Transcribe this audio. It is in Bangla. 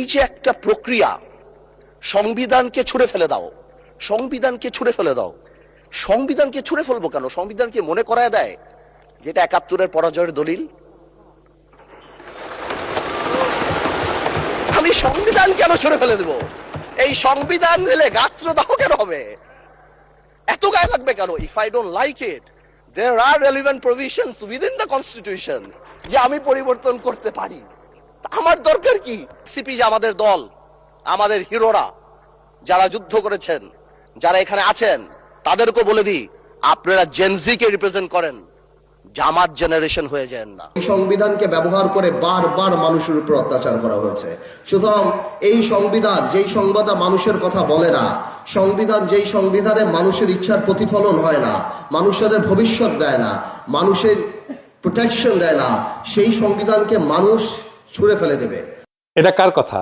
এই যে একটা প্রক্রিয়া, সংবিধানকে ছুঁড়ে ফেলে দাও, সংবিধানকে ছুঁড়ে ফেলে দাও। সংবিধানকে ছুঁড়ে ফেলবো কেন? সংবিধানকে মনে করায় দেয় যেটা ৭১-এর পরাজয়ের দলিল। আমি সংবিধান কেন ছুঁড়ে ফেলে দেবো? এই সংবিধান দিলে গাত্রদাহ কেন হবে? এত গায়ে লাগবে কেন? If I don't like it, there are relevant provisions within the constitution যে আমি পরিবর্তন করতে পারি। আমার দরকার কি? সিপি যে আমাদের দল, আমাদের হিরোরা যারা যুদ্ধ করেছেন, যারা এখানে আছেন, তাদেরকে বলে দিই, আপনারা জেনজিকে রিপ্রেজেন্ট করেন, জামাত জেনারেশন হয়ে যান না। এই সংবিধানকে ব্যবহার করে বারবার মানুষের উপর অত্যাচার করা হয়েছে। সুতরাং এই সংবিধান যেই সংবিধান মানুষের কথা বলে না, সংবিধান যেই সংবিধানে মানুষের ইচ্ছার প্রতিফলন হয় না, মানুষের ভবিষ্যৎ দেয় না, মানুষের প্রোটেকশন দেয় না, সেই সংবিধানকে মানুষ ছুঁড়ে ফেলে দেবে। এটা কার কথা?